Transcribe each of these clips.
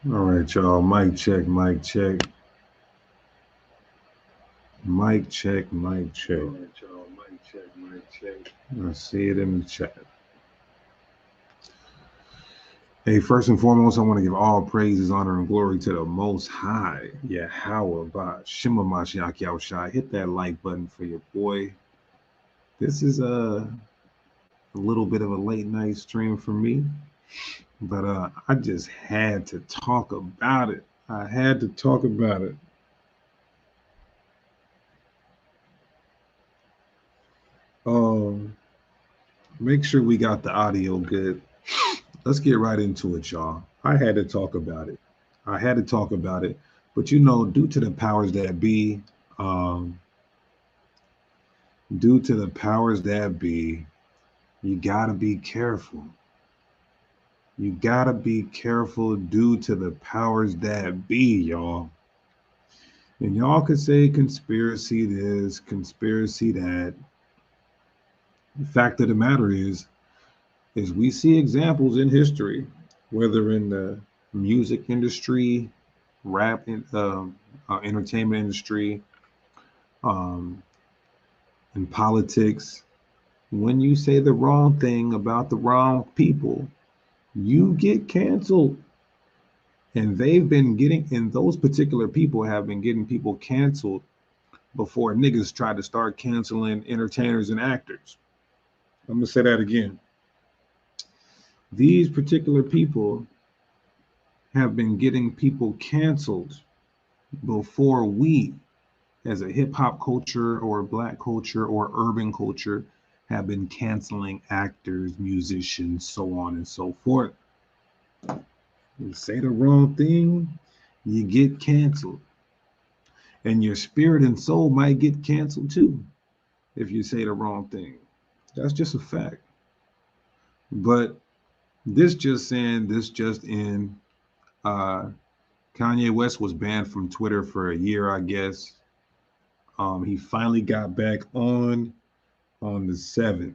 All right, y'all. Mic check, mic check, mic check, mic check. All right, y'all. Mic check, mic check. I see it in the chat. Hey, first and foremost, I want to give all praises, honor, and glory to the Most High. Yahweh, Shema Mashiach Yahushai. Hit that like button for your boy. This is a little bit of a late night stream for me, but I just had to talk about it. I had to talk about it. Um, Make sure we got the audio good. Let's get right into it, y'all. I had to talk about it. I had to talk about it. But due to the powers that be, um, due to the powers that be, you gotta be careful. You gotta be careful due to the powers that be, y'all. And y'all could say conspiracy this, conspiracy that. The fact of the matter is we see examples in history, whether in the music industry, rap, entertainment industry, um, in politics. When you say the wrong thing about the wrong people, you get canceled. And those particular people have been getting people canceled before niggas tried to start canceling entertainers and actors. I'm going to say that again. These particular people have been getting people canceled before we, as a hip hop culture or black culture or urban culture, have been canceling actors, musicians, so on and so forth. You say the wrong thing, you get canceled. And your spirit and soul might get canceled too if you say the wrong thing. That's just a fact. But this just in. Uh, Kanye West was banned from Twitter for a year, I guess. He finally got back on the 7th,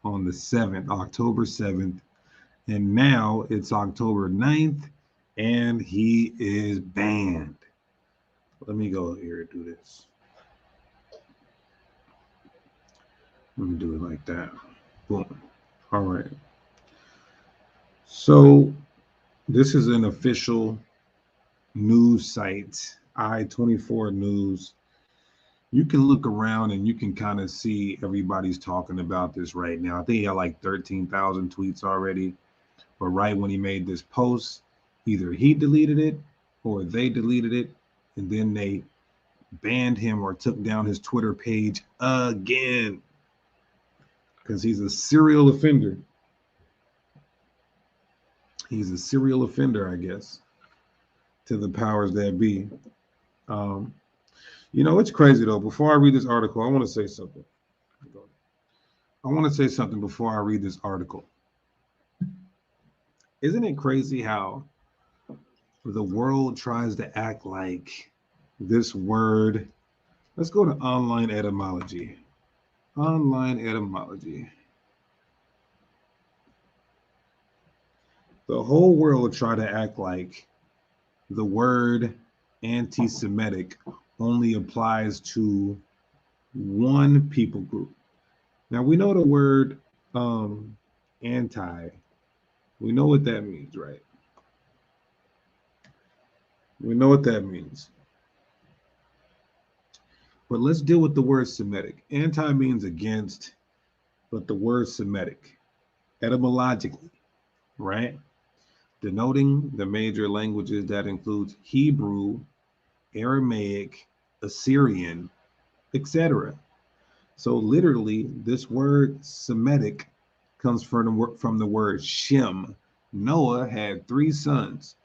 October 7th. And now it's October 9th, and he is banned. Let me go here and do this. Let me do it like that. Boom. All right. So this is an official news site, I-24 News. You can look around and you can kind of see everybody's talking about this right now. I think he had like 13,000 tweets already. But right when he made this post, either he deleted it or they deleted it. And then they banned him or took down his Twitter page again because he's a serial offender. He's a serial offender, I guess, to the powers that be. Um, it's crazy though. Before I read this article, I want to say something. I want to say something before I read this article. Isn't it crazy how the world tries to act like this word? Let's go to online etymology. Online etymology. The whole world try to act like the word anti-Semitic only applies to one people group. Now we know the word anti. We know what that means, right? We know what that means. But let's deal with the word Semitic. Anti means against, but the word Semitic, etymologically, right? Denoting the major languages that includes Hebrew, Aramaic, Assyrian, etc. So literally, this word Semitic comes from the word Shem. Noah had three sons,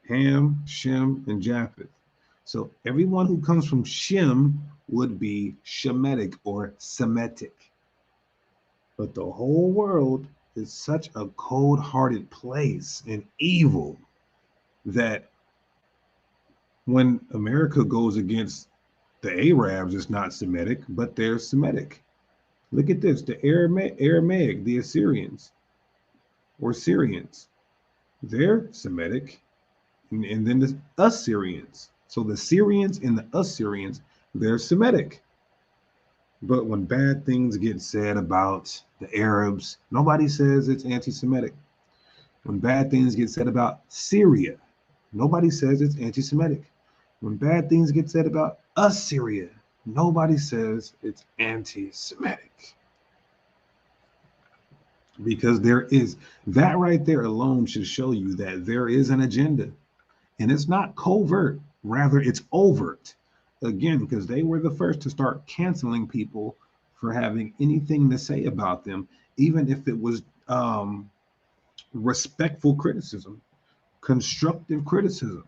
Ham, Shem, and Japheth. So everyone who comes from Shem would be Shemitic or Semitic. But the whole world is such a cold-hearted place and evil that when America goes against the Arabs, it's not Semitic, but they're Semitic. Look at this, the Aramaic, the Assyrians or Syrians, they're Semitic And then the Assyrians. So the Syrians and the Assyrians, they're Semitic. But when bad things get said about the Arabs, nobody says it's anti Semitic. When bad things get said about Syria, nobody says it's anti Semitic. When bad things get said about Assyria, nobody says it's anti Semitic. Because there is that right there alone should show you that there is an agenda. And it's not covert, rather, it's overt. Again, because they were the first to start canceling people for having anything to say about them, even if it was respectful criticism, constructive criticism.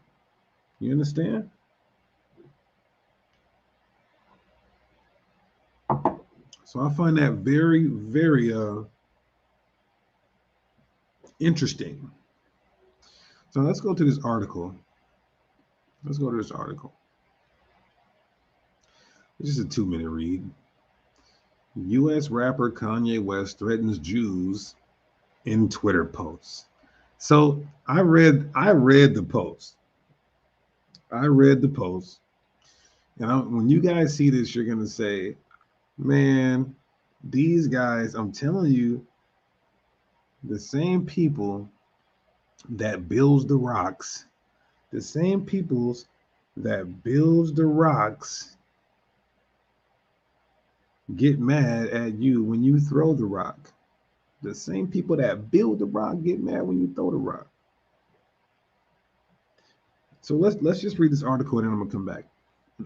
You understand? So I find that very, very interesting. So let's go to this article. Let's go to this article. It's just a 2-minute read. U.S. rapper Kanye West threatens Jews in Twitter posts. So I read the post. I read the post, and when you guys see this, you're gonna say, "Man, these guys! I'm telling you, the same people that builds the rocks, the same peoples that builds the rocks, get mad at you when you throw the rock. The same people that build the rock get mad when you throw the rock." So let's just read this article and then I'm gonna come back.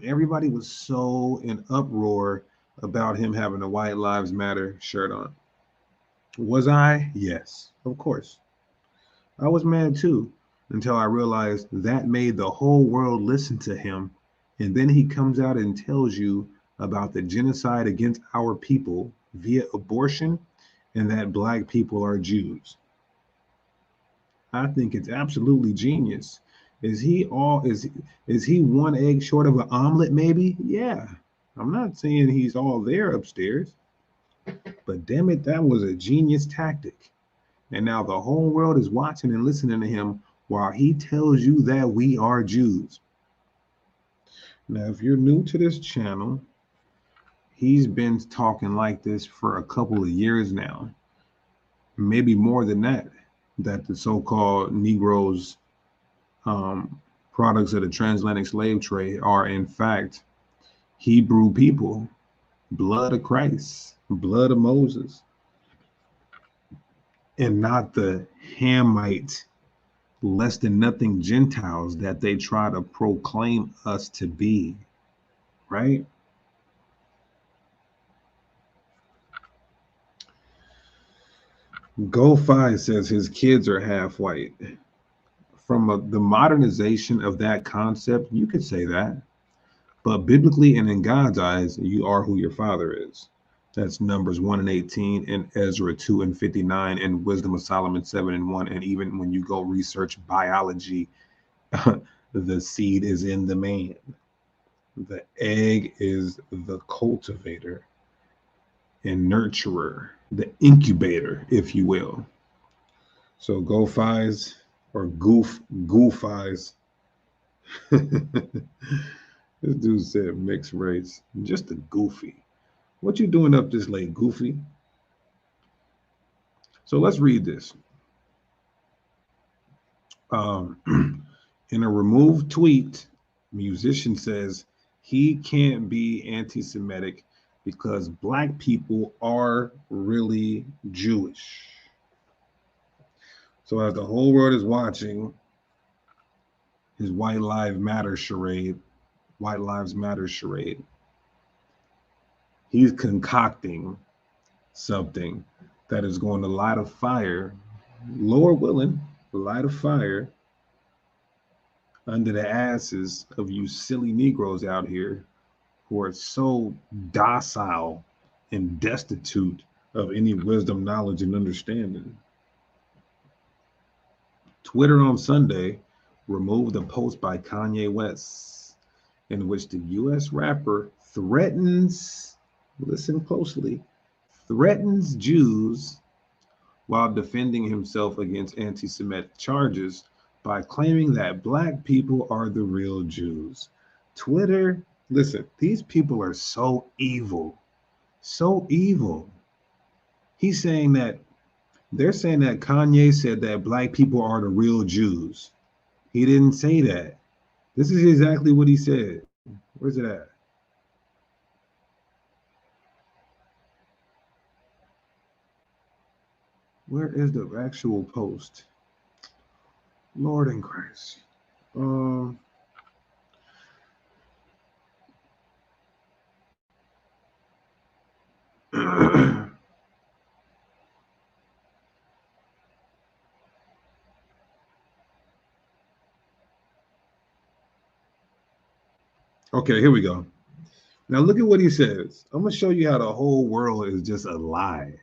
Everybody was so in uproar about him having a White Lives Matter shirt on. Was I? Yes, of course. I was mad too until I realized that made the whole world listen to him. And then he comes out and tells you about the genocide against our people via abortion and that black people are Jews. I think it's absolutely genius. Is he one egg short of an omelet maybe? Yeah. I'm not saying he's all there upstairs, but damn it, that was a genius tactic. And now the whole world is watching and listening to him while he tells you that we are Jews. Now, if you're new to this channel, he's been talking like this for a couple of years now, maybe more than that, that the so-called Negroes, products of the transatlantic slave trade, are in fact Hebrew people, blood of Christ, blood of Moses, and not the Hamite, less than nothing Gentiles that they try to proclaim us to be, right? Go5 says his kids are half white. From the modernization of that concept, you could say that. But biblically and in God's eyes, you are who your father is. That's Numbers 1 and 18 and Ezra 2 and 59 and Wisdom of Solomon 7 and 1. And even when you go research biology, the seed is in the man. The egg is the cultivator and nurturer, the incubator, if you will. So go-fi's or goof-eyes. This dude said mixed race. Just a goofy. What you doing up this late, goofy? So let's read this. In a removed tweet, musician says he can't be anti-Semitic because black people are really Jewish. So as the whole world is watching his White Lives Matter charade, he's concocting something that is going to light a fire, Lord willing, light a fire under the asses of you silly Negroes out here who are so docile and destitute of any wisdom, knowledge, and understanding. Twitter on Sunday removed a post by Kanye West in which the U.S. rapper threatens, listen closely, threatens Jews while defending himself against anti-Semitic charges by claiming that black people are the real Jews. Twitter, listen, these people are so evil. So evil. He's saying that they're saying that Kanye said that black people are the real Jews. He didn't say that. This is exactly what he said. Where's it at? Where is the actual post? Lord in Christ. Um, okay, here we go. Now look at what he says. I'm gonna show you how the whole world is just a lie.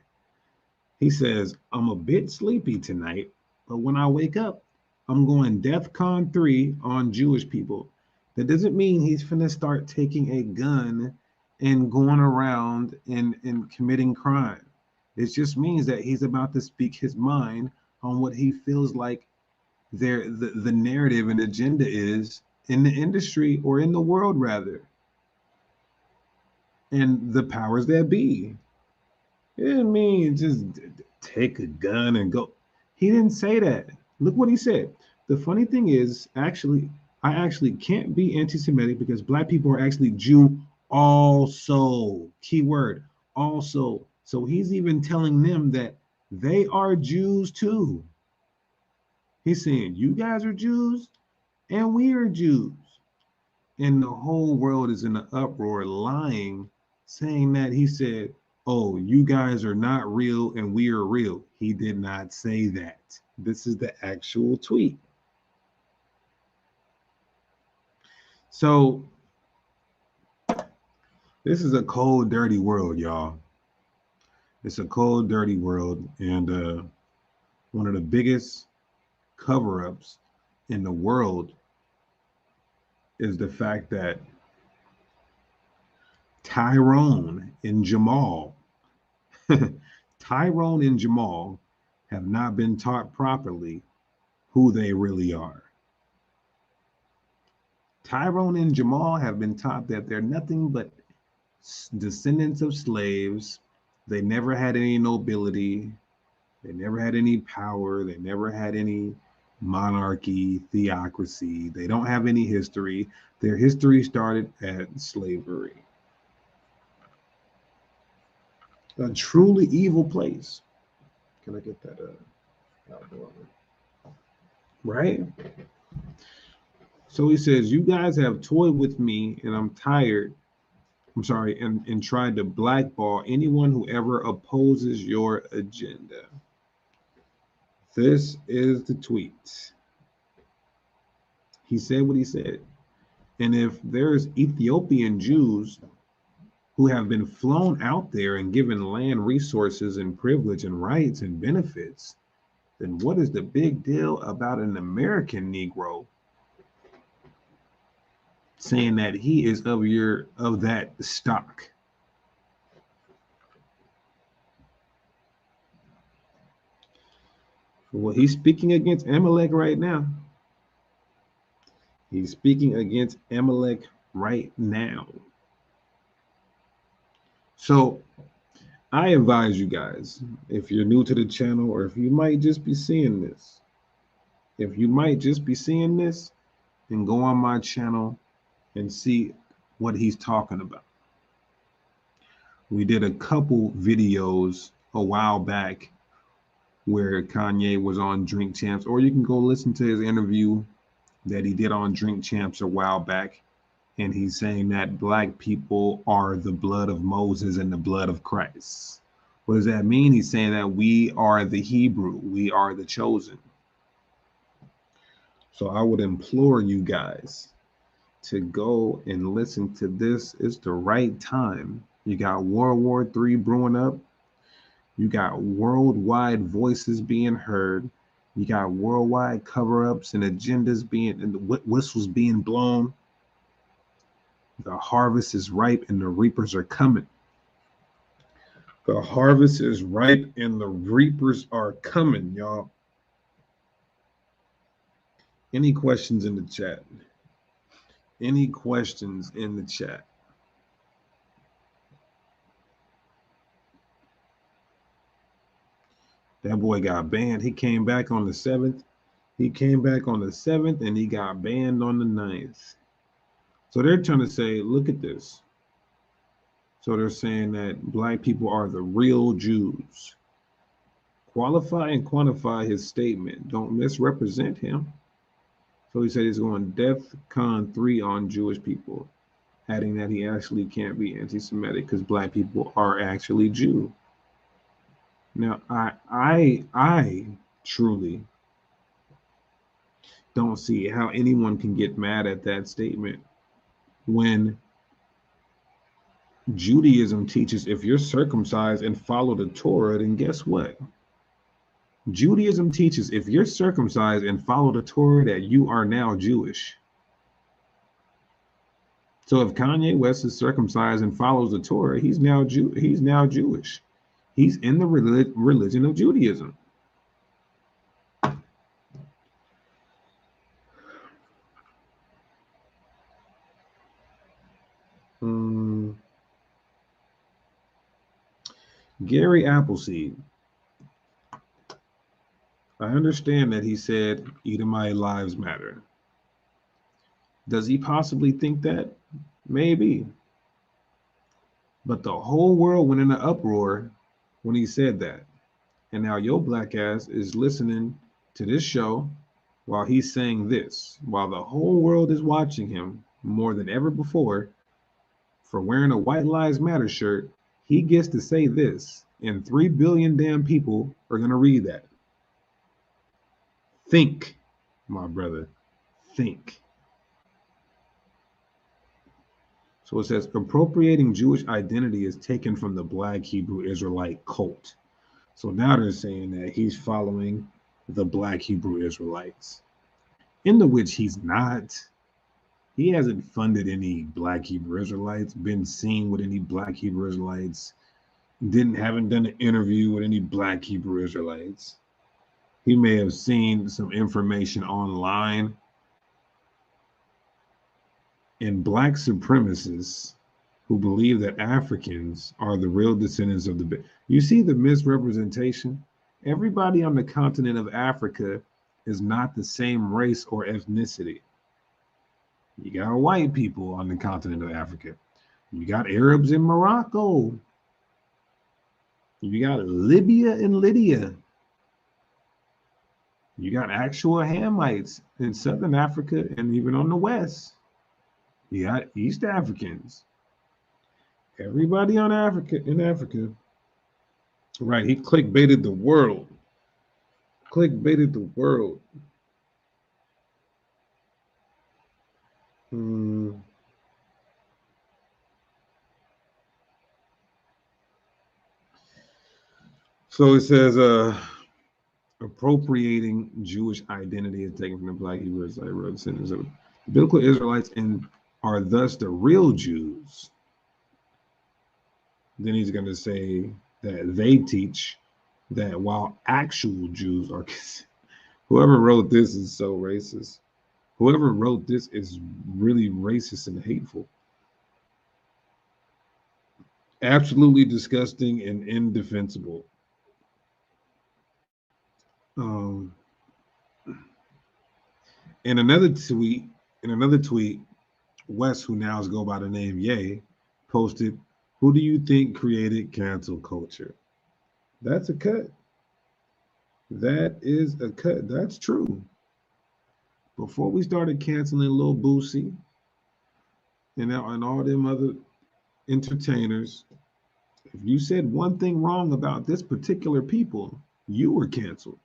He says, I'm a bit sleepy tonight, but when I wake up, I'm going DEFCON 3 on Jewish people. That doesn't mean he's finna start taking a gun and going around and committing crime. It just means that he's about to speak his mind on what he feels like the narrative and agenda is in the industry or in the world rather. And the powers that be. It didn't mean just take a gun and go. He didn't say that. Look what he said. The funny thing is, I actually can't be anti-Semitic because black people are actually Jew also. Keyword also. So he's even telling them that they are Jews too. He's saying you guys are Jews and we are Jews. And the whole world is in an uproar lying, saying that he said, oh, you guys are not real and we are real. He did not say that. This is the actual tweet. So this is a cold, dirty world, y'all. It's a cold, dirty world. And one of the biggest cover-ups in the world is the fact that Tyrone and Jamal, Tyrone and Jamal have not been taught properly who they really are. Tyrone and Jamal have been taught that they're nothing but descendants of slaves. They never had any nobility. They never had any power. They never had any monarchy, theocracy. They don't have any history. Their history started at slavery. A truly evil place. Can I get that outdoor? Right? So he says, you guys have toyed with me and I'm tired. I'm sorry, and tried to blackball anyone who ever opposes your agenda. This is the tweet. He said what he said. And if there's Ethiopian Jews who have been flown out there and given land resources and privilege and rights and benefits, then what is the big deal about an American Negro saying that he is of that stock? Well, he's speaking against Amalek right now. He's speaking against Amalek right now. So I advise you guys, if you're new to the channel, or if you might just be seeing this, then go on my channel and see what he's talking about. We did a couple videos a while back where Kanye was on Drink Champs, or you can go listen to his interview that he did on Drink Champs a while back. And he's saying that black people are the blood of Moses and the blood of Christ. What does that mean? He's saying that we are the Hebrew, we are the chosen. So I would implore you guys to go and listen to this. It's the right time. You got World War III brewing up. You got worldwide voices being heard. You got worldwide cover-ups and agendas being, and whistles being blown. The harvest is ripe and the reapers are coming. The harvest is ripe and the reapers are coming, y'all. Any questions in the chat? Any questions in the chat? That boy got banned. He came back on the 7th. He came back on the 7th and he got banned on the 9th. So they're trying to say, look at this. So they're saying that black people are the real Jews. Qualify and quantify his statement. Don't misrepresent him. So he said he's going DEFCON 3 on Jewish people, adding that he actually can't be anti-Semitic because black people are actually Jew. Now, I truly don't see how anyone can get mad at that statement when Judaism teaches if you're circumcised and follow the Torah, then guess what? Judaism teaches if you're circumcised and follow the Torah that you are now Jewish. So if Kanye West is circumcised and follows the Torah, he's now Jewish. He's in the religion of Judaism. Gary Appleseed. I understand that he said Edomite lives matter. Does he possibly think that? Maybe. But the whole world went in an uproar when he said that. And now your black ass is listening to this show while he's saying this, while the whole world is watching him more than ever before for wearing a White Lives Matter shirt. He gets to say this, and 3 billion damn people are going to read that. Think, my brother, think. So it says appropriating Jewish identity is taken from the Black Hebrew Israelite cult. So now they're saying that he's following the Black Hebrew Israelites, in the which he's not. He hasn't funded any Black Hebrew Israelites, been seen with any Black Hebrew Israelites, haven't done an interview with any Black Hebrew Israelites. He may have seen some information online. And Black supremacists who believe that Africans are the real descendants of the... You see the misrepresentation? Everybody on the continent of Africa is not the same race or ethnicity. You got white people on the continent of Africa. You got Arabs in Morocco. You got Libya and Lydia. You got actual Hamites in Southern Africa and even on the West. You got East Africans. Everybody in Africa. Right, he clickbaited the world. Clickbaited the world. So it says appropriating Jewish identity is taken from the Black Hebrew Israelite descendants of biblical Israelites and are thus the real Jews. Then he's going to say that they teach that while actual Jews are... Whoever wrote this is so racist. Whoever wrote this is really racist and hateful. Absolutely disgusting and indefensible. In another tweet, West, who now is go by the name Ye, posted, "Who do you think created cancel culture?" That's a cut. That is a cut. That's true. Before we started canceling Lil Boosie and all them other entertainers, if you said one thing wrong about this particular people, you were canceled.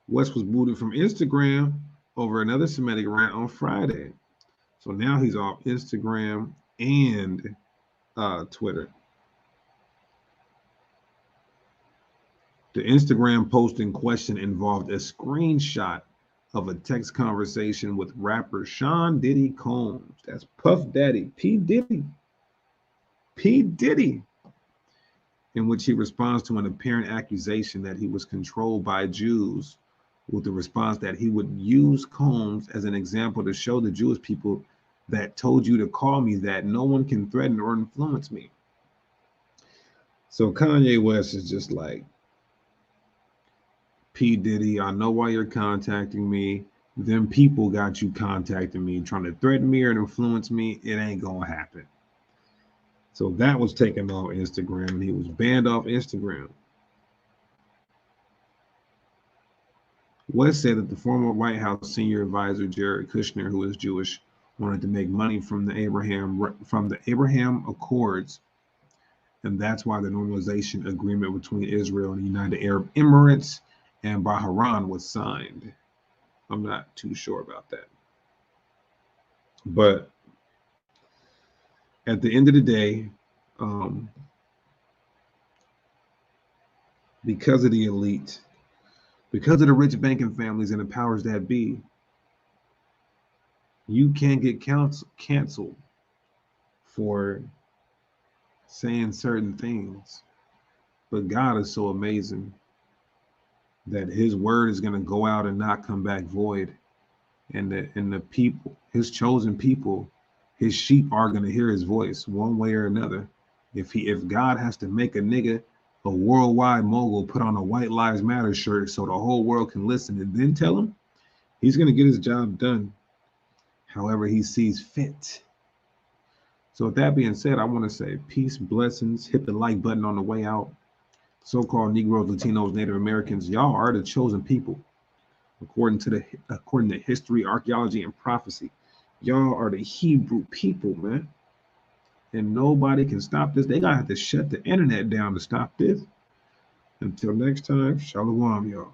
West was booted from Instagram over another Semitic rant on Friday. So now he's off Instagram and Twitter. The Instagram post in question involved a screenshot of a text conversation with rapper Sean Diddy Combs. That's Puff Daddy, P. Diddy, in which he responds to an apparent accusation that he was controlled by Jews with the response that he would use Combs as an example to show the Jewish people that told you to call me that no one can threaten or influence me. So Kanye West is just like, P. Diddy, I know why you're contacting me. Them people got you contacting me, trying to threaten me or influence me. It ain't gonna happen. So that was taken off Instagram, and he was banned off Instagram. West said that the former White House senior advisor Jared Kushner, who is Jewish, wanted to make money from the Abraham Accords, and that's why the normalization agreement between Israel and the United Arab Emirates and Bahrain was signed. I'm not too sure about that. But at the end of the day, because of the elite, because of the rich banking families and the powers that be, you can't get canceled for saying certain things. But God is so amazing that his word is going to go out and not come back void. And the people, his chosen people, his sheep are going to hear his voice one way or another. If God has to make a nigga a worldwide mogul put on a White Lives Matter shirt so the whole world can listen and then tell him, he's going to get his job done however he sees fit. So with that being said, I want to say peace, blessings, hit the like button on the way out. So-called Negroes, Latinos, Native Americans, y'all are the chosen people. According to history, archaeology, and prophecy, y'all are the Hebrew people, man. And nobody can stop this. They gotta have to shut the internet down to stop this. Until next time, shalom, y'all.